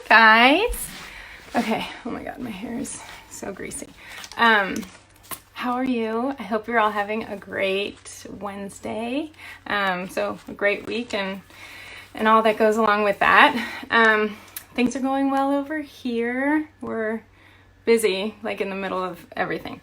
guys. Okay, oh my god, my hair is so greasy. How are you? I hope you're all having a great Wednesday. So a great week and all that goes along with that. Things are going well over here. We're busy, like in the middle of everything.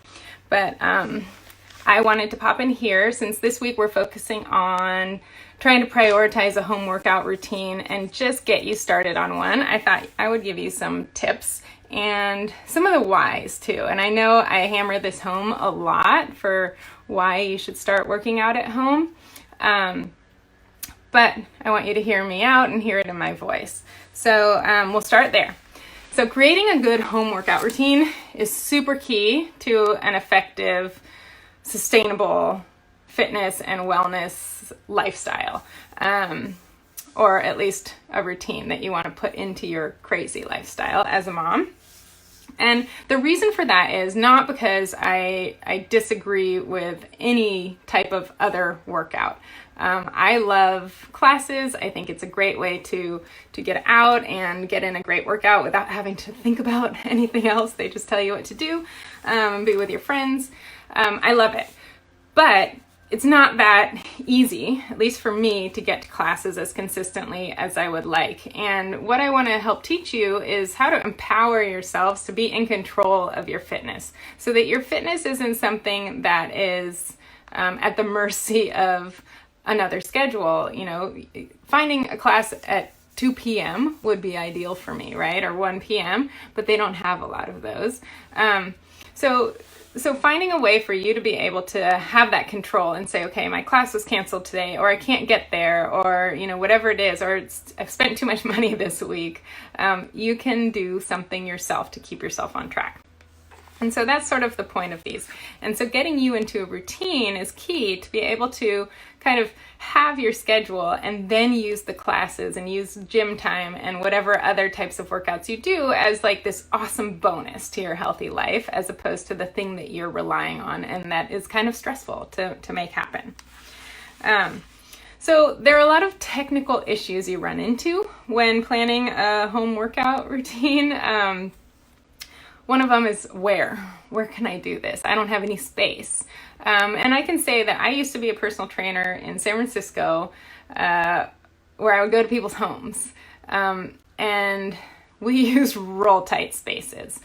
But I wanted to pop in here since this week we're focusing on trying to prioritize a home workout routine and just get you started on one. I thought I would give you some tips and some of the whys too. And I know I hammer this home a lot for why you should start working out at home. But I want you to hear me out and hear it in my voice. So we'll start there. So creating a good home workout routine is super key to an effective, sustainable fitness and wellness lifestyle, or at least a routine that you want to put into your crazy lifestyle as a mom. And the reason for that is not because I disagree with any type of other workout. I love classes. I think it's a great way to get out and get in a great workout without having to think about anything else. They just tell you what to do, be with your friends. I love it. But it's not that easy, at least for me, to get to classes as consistently as I would like. And what I want to help teach you is how to empower yourselves to be in control of your fitness so that your fitness isn't something that is at the mercy of another schedule. You know, finding a class at 2 p.m. would be ideal for me, right? Or 1 p.m., but they don't have a lot of those. So finding a way for you to be able to have that control and say, okay, my class was canceled today, or I can't get there, or, you know, whatever it is, or I've spent too much money this week, you can do something yourself to keep yourself on track. And so that's sort of the point of these. And so getting you into a routine is key to be able to kind of have your schedule and then use the classes and use gym time and whatever other types of workouts you do as like this awesome bonus to your healthy life, as opposed to the thing that you're relying on and that is kind of stressful to make happen. So there are a lot of technical issues you run into when planning a home workout routine. One of them is where can I do this? I don't have any space. And I can say that I used to be a personal trainer in San Francisco, where I would go to people's homes. And we use roll tight spaces.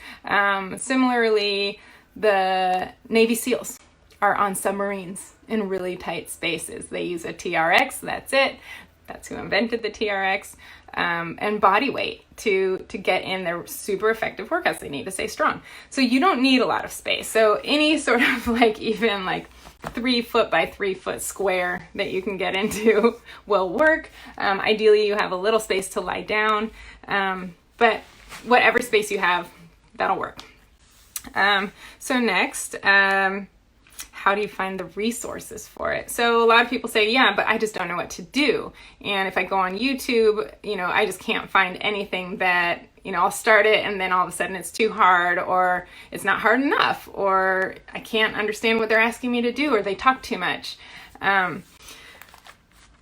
Similarly, the Navy SEALs are on submarines in really tight spaces. They use a TRX, that's it. That's who invented the TRX, and body weight to get in their super effective workouts they need to stay strong. So you don't need a lot of space. So any sort of like even like 3 foot by 3 foot square that you can get into will work. Ideally you have a little space to lie down, but whatever space you have, that'll work. So next, how do you find the resources for it? So a lot of people say, yeah, but I just don't know what to do. And if I go on YouTube, you know, I just can't find anything that, you know, I'll start it and then all of a sudden it's too hard, or it's not hard enough, or I can't understand what they're asking me to do, or they talk too much.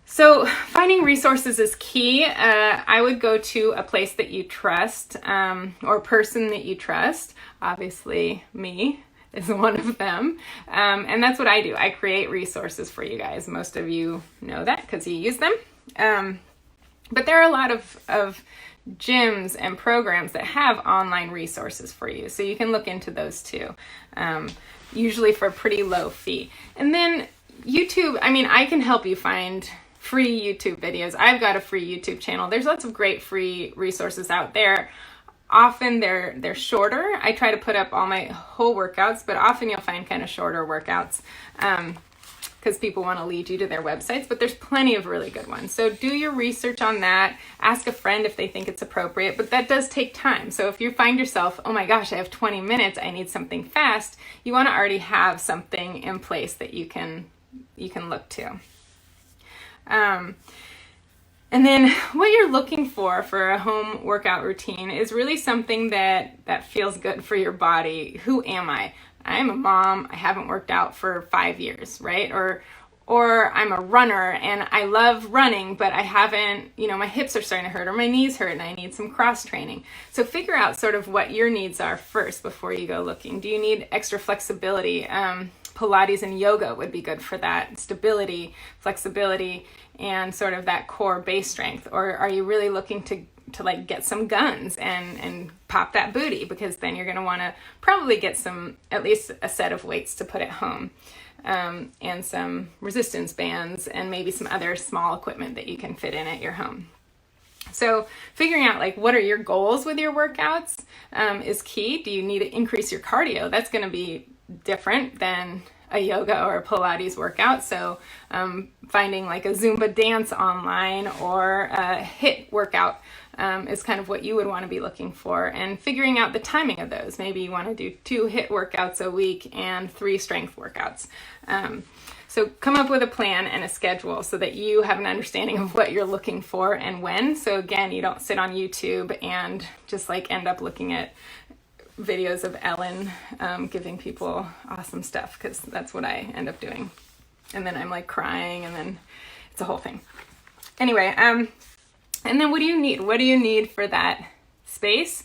So finding resources is key. I would go to a place that you trust, or a person that you trust. Obviously me is one of them. And that's what I do. I create resources for you guys. Most of you know that because you use them. But there are a lot of gyms and programs that have online resources for you. So you can look into those too, usually for a pretty low fee. And then YouTube, I mean, I can help you find free YouTube videos. I've got a free YouTube channel. There's lots of great free resources out there. Often they're shorter. I try to put up all my whole workouts, but often you'll find kind of shorter workouts because people want to lead you to their websites, but there's plenty of really good ones. So do your research on that. Ask a friend if they think it's appropriate, but that does take time. So if you find yourself, oh my gosh, I have 20 minutes, I need something fast, you want to already have something in place that you can look to. And then what you're looking for a home workout routine is really something that feels good for your body. Who am I? I'm a mom. I haven't worked out for 5 years, right? Or I'm a runner and I love running, but I haven't, my hips are starting to hurt or my knees hurt and I need some cross training. So figure out sort of what your needs are first before you go looking. Do you need extra flexibility? Pilates and yoga would be good for that. Stability, flexibility, and sort of that core base strength. Or are you really looking to like get some guns and pop that booty? Because then you're going to want to probably get at least a set of weights to put at home. And some resistance bands and maybe some other small equipment that you can fit in at your home. So figuring out like what are your goals with your workouts is key. Do you need to increase your cardio? That's going to be different than a yoga or a Pilates workout. So finding like a Zumba dance online or a HIIT workout is kind of what you would want to be looking for, and figuring out the timing of those. Maybe you want to do 2 HIIT workouts a week and 3 strength workouts. So come up with a plan and a schedule so that you have an understanding of what you're looking for and when. So again, you don't sit on YouTube and just like end up looking at videos of Ellen giving people awesome stuff, because that's what I end up doing. And then I'm like crying and then it's a whole thing. Anyway, and then what do you need? What do you need for that space?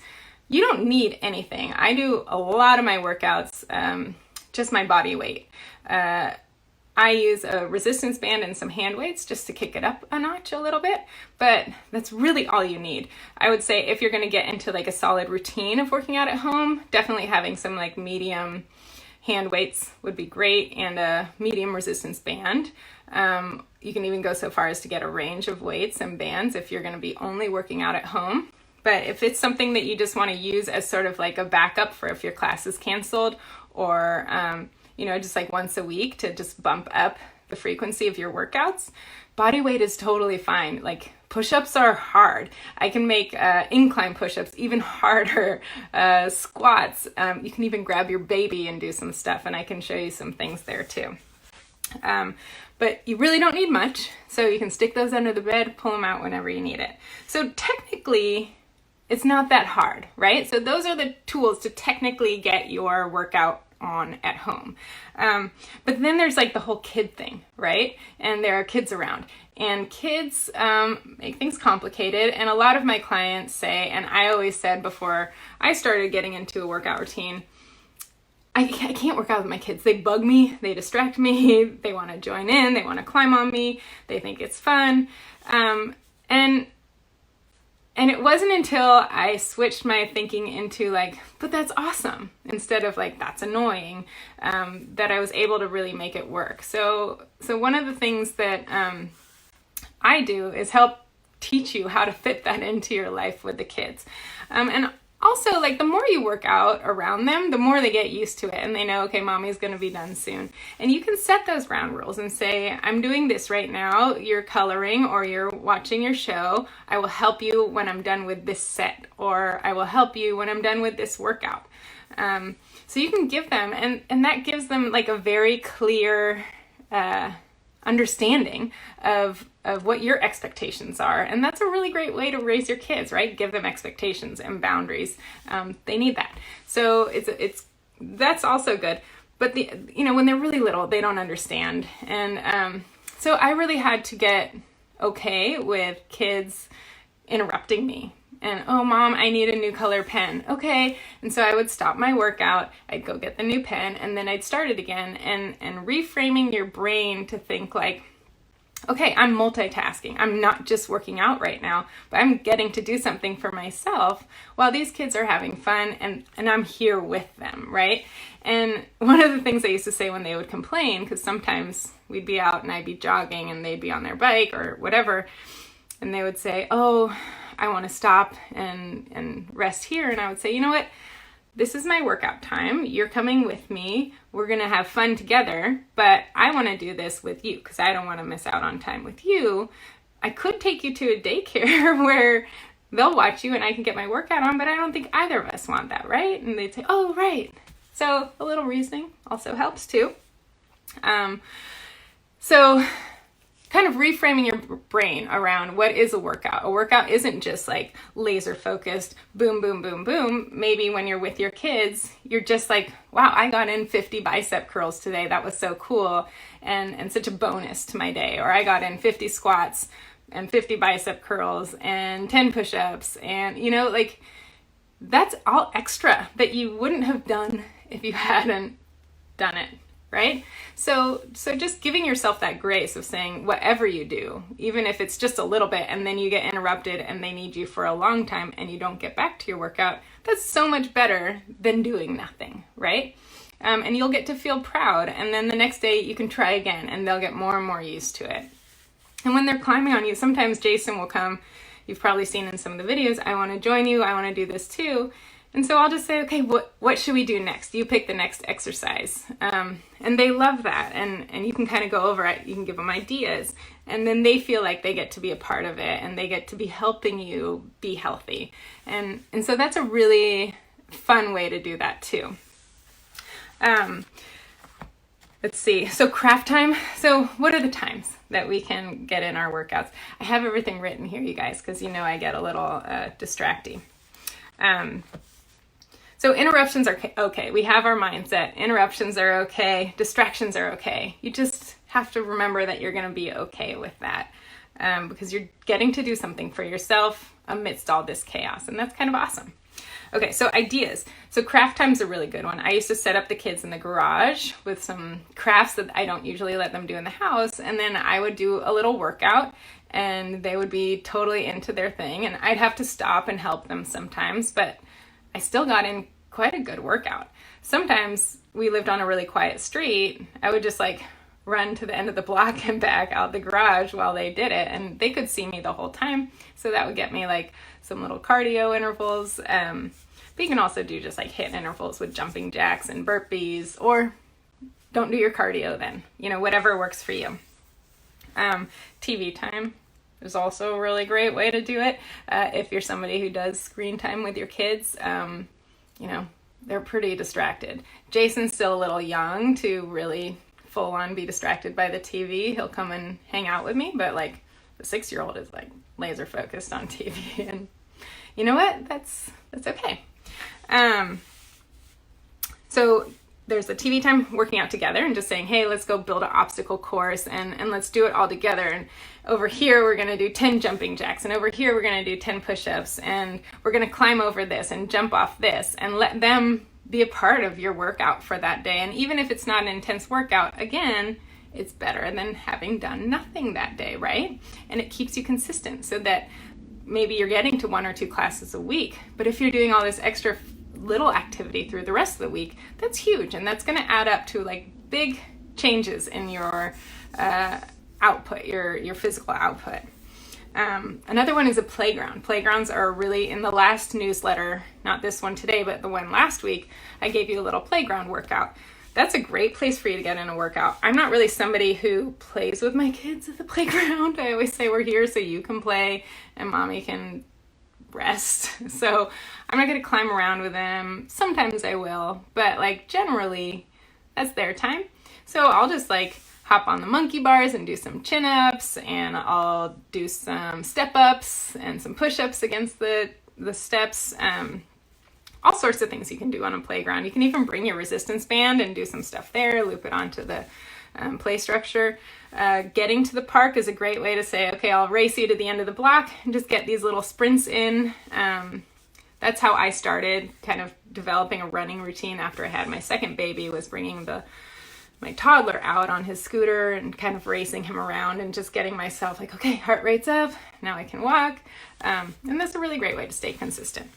You don't need anything. I do a lot of my workouts, just my body weight. I use a resistance band and some hand weights just to kick it up a notch a little bit, but that's really all you need. I would say if you're going to get into like a solid routine of working out at home, definitely having some like medium hand weights would be great, and a medium resistance band. You can even go so far as to get a range of weights and bands if you're going to be only working out at home. But if it's something that you just want to use as sort of like a backup for if your class is canceled, or just like once a week to just bump up the frequency of your workouts, body weight is totally fine. Like push-ups are hard. I can make incline push-ups even harder, squats. You can even grab your baby and do some stuff, and I can show you some things there too. But you really don't need much, so you can stick those under the bed, pull them out whenever you need it. So technically, it's not that hard, right? So those are the tools to technically get your workout on at home. But then there's like the whole kid thing, right? And there are kids around, and kids make things complicated. And a lot of my clients say, and I always said before I started getting into a workout routine, I can't work out with my kids. They bug me, they distract me, they want to join in, they want to climb on me, they think it's fun. And it wasn't until I switched my thinking into like, but that's awesome, instead of like, that's annoying, that I was able to really make it work. So one of the things that I do is help teach you how to fit that into your life with the kids. And also, like, the more you work out around them, the more they get used to it, and they know, okay, mommy's going to be done soon. And you can set those ground rules and say, I'm doing this right now, you're coloring or you're watching your show, I will help you when I'm done with this set, or I will help you when I'm done with this workout. So you can give them, and that gives them like a very clear understanding of what your expectations are. And that's a really great way to raise your kids, right? Give them expectations and boundaries. They need that. So that's also good. But when they're really little, they don't understand. And so I really had to get okay with kids interrupting me. And, oh, mom, I need a new color pen. Okay. And so I would stop my workout, I'd go get the new pen, and then I'd start it again. And reframing your brain to think like, okay, I'm multitasking. I'm not just working out right now, but I'm getting to do something for myself while these kids are having fun, and I'm here with them, right? And one of the things I used to say when they would complain, because sometimes we'd be out and I'd be jogging and they'd be on their bike or whatever, and they would say, oh, I want to stop and rest here. And I would say, you know what? This is my workout time. You're coming with me. We're going to have fun together, but I want to do this with you because I don't want to miss out on time with you. I could take you to a daycare where they'll watch you and I can get my workout on, but I don't think either of us want that, right? And they'd say, oh, right. So a little reasoning also helps too. So kind of reframing your brain around what is a workout. A workout isn't just like laser focused, boom, boom, boom, boom. Maybe when you're with your kids, you're just like, wow, I got in 50 bicep curls today. That was so cool and such a bonus to my day. Or I got in 50 squats and 50 bicep curls and 10 push-ups. And, you know, like that's all extra that you wouldn't have done if you hadn't done it. Right? So just giving yourself that grace of saying whatever you do, even if it's just a little bit and then you get interrupted and they need you for a long time and you don't get back to your workout, that's so much better than doing nothing, right? And you'll get to feel proud, and then the next day you can try again and they'll get more and more used to it. And when they're climbing on you, sometimes Jason will come, you've probably seen in some of the videos, I want to join you, I want to do this too. And so I'll just say, okay, what should we do next? You pick the next exercise. And they love that. And you can kind of go over it. You can give them ideas. And then they feel like they get to be a part of it and they get to be helping you be healthy. And so that's a really fun way to do that too. Let's see. So craft time. So what are the times that we can get in our workouts? I have everything written here, you guys, because you know I get a little distracty. So interruptions are okay. We have our mindset. Interruptions are okay. Distractions are okay. You just have to remember that you're going to be okay with that because you're getting to do something for yourself amidst all this chaos. And that's kind of awesome. Okay, so ideas. So craft time's a really good one. I used to set up the kids in the garage with some crafts that I don't usually let them do in the house. And then I would do a little workout and they would be totally into their thing. And I'd have to stop and help them sometimes, but I still got in quite a good workout. Sometimes we lived on a really quiet street. I would just like run to the end of the block and back out the garage while they did it, and they could see me the whole time. So that would get me like some little cardio intervals. But you can also do just like HIIT intervals with jumping jacks and burpees, or don't do your cardio then, you know, whatever works for you. TV time is also a really great way to do it. If you're somebody who does screen time with your kids, you know, they're pretty distracted. Jason's still a little young to really full on be distracted by the TV. He'll come and hang out with me, but like the 6-year-old is like laser focused on TV, and you know what? That's okay. So there's the TV time, working out together and just saying, hey, let's go build an obstacle course and let's do it all together. And over here, we're going to do 10 jumping jacks. And over here, we're going to do 10 push-ups. And we're going to climb over this and jump off this and let them be a part of your workout for that day. And even if it's not an intense workout, again, it's better than having done nothing that day, right? And it keeps you consistent so that maybe you're getting to 1 or 2 classes a week. But if you're doing all this extra little activity through the rest of the week, that's huge, and that's going to add up to like big changes in your output, your physical output. Another one is a playground. Playgrounds are really, in the last newsletter, not this one today, but the one last week, I gave you a little playground workout. That's a great place for you to get in a workout. I'm not really somebody who plays with my kids at the playground. I always say we're here so you can play and mommy can rest. So I'm not going to climb around with them. Sometimes I will, but like generally that's their time. So I'll just like hop on the monkey bars and do some chin-ups, and I'll do some step-ups and some push-ups against the steps. All sorts of things you can do on a playground. You can even bring your resistance band and do some stuff there, loop it onto the play structure. Getting to the park is a great way to say, okay, I'll race you to the end of the block and just get these little sprints in. That's how I started kind of developing a running routine after I had my second baby, was bringing my toddler out on his scooter and kind of racing him around and just getting myself like, okay, heart rate's up, now I can walk. And that's a really great way to stay consistent.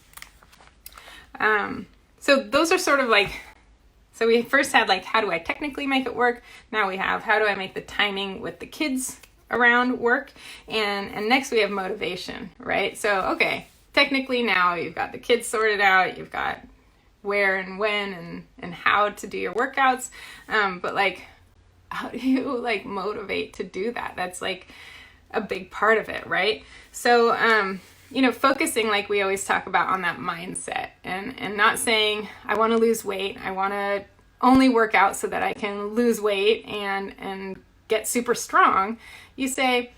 So those are sort of like, so we first had like, how do I technically make it work? Now we have, how do I make the timing with the kids around work? And next we have motivation, right? So, okay, technically now you've got the kids sorted out, you've got where and when and how to do your workouts. But like, how do you like motivate to do that? That's like a big part of it, right? So, focusing, like we always talk about, on that mindset and not saying, I want to lose weight. I want to only work out so that I can lose weight and get super strong, you say,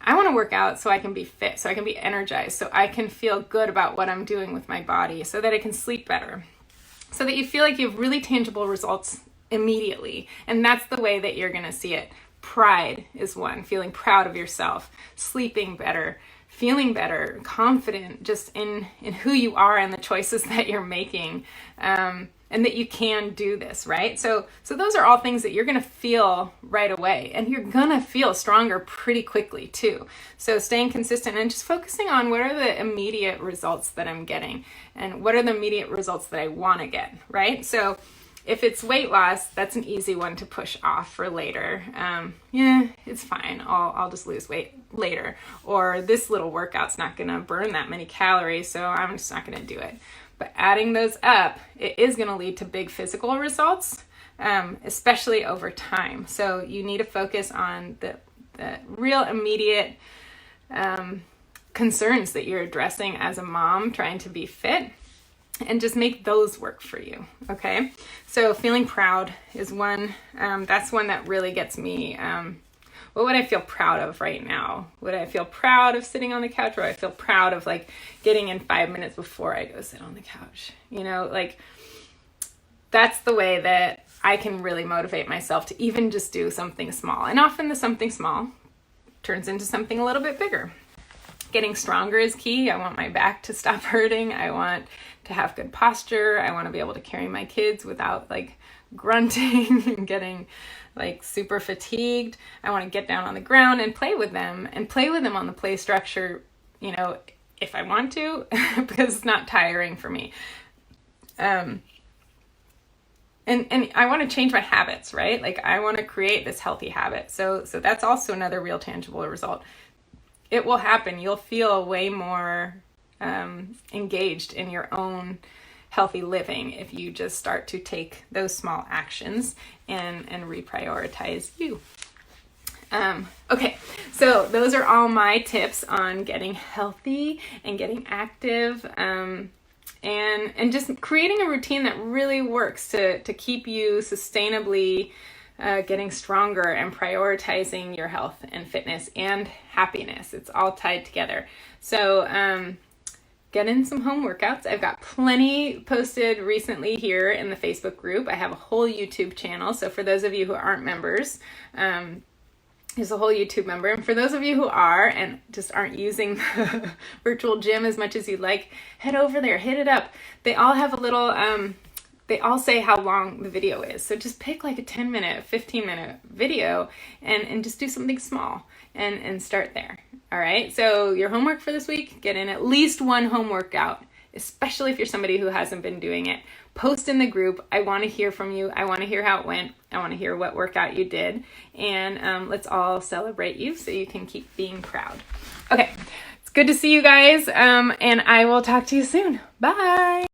I want to work out so I can be fit, so I can be energized, so I can feel good about what I'm doing with my body, so that I can sleep better, so that you feel like you have really tangible results immediately. And that's the way that you're going to see it. Pride is one, feeling proud of yourself, sleeping better, feeling better, confident just in who you are and the choices that you're making, and that you can do this, right? So those are all things that you're going to feel right away, and you're going to feel stronger pretty quickly too. So staying consistent and just focusing on what are the immediate results that I'm getting, and what are the immediate results that I want to get, right? So if it's weight loss, that's an easy one to push off for later. Yeah, it's fine. I'll just lose weight later. Or this little workout's not going to burn that many calories, so I'm just not going to do it. But adding those up, it is going to lead to big physical results, especially over time. So you need to focus on the real immediate concerns that you're addressing as a mom trying to be fit, and just make those work for you, okay? So feeling proud is one. That's one that really gets me. What would I feel proud of right now? Would I feel proud of sitting on the couch, or would I feel proud of like getting in 5 minutes before I go sit on the couch? You know, like that's the way that I can really motivate myself to even just do something small. And often the something small turns into something a little bit bigger. Getting stronger is key. I want my back to stop hurting. I want to have good posture. I want to be able to carry my kids without like grunting and getting like super fatigued. I want to get down on the ground and play with them on the play structure, you know, if I want to, because it's not tiring for me. And I want to change my habits, right? Like I want to create this healthy habit. So that's also another real tangible result. It will happen. You'll feel way more engaged in your own healthy living if you just start to take those small actions and reprioritize you. Okay, so those are all my tips on getting healthy and getting active, and just creating a routine that really works to keep you sustainably getting stronger and prioritizing your health and fitness and happiness. It's all tied together. So get in some home workouts. I've got plenty posted recently here in the Facebook group. I have a whole YouTube channel. So for those of you who aren't members, there's a whole YouTube member. And for those of you who are and just aren't using the virtual gym as much as you'd like, head over there, hit it up. They all have a little, they all say how long the video is. So just pick like a 10-minute, 15-minute video and just do something small and start there. All right. So your homework for this week, get in at least one home workout, especially if you're somebody who hasn't been doing it. Post in the group. I want to hear from you. I want to hear how it went. I want to hear what workout you did. And let's all celebrate you so you can keep being proud. Okay. It's good to see you guys. And I will talk to you soon. Bye.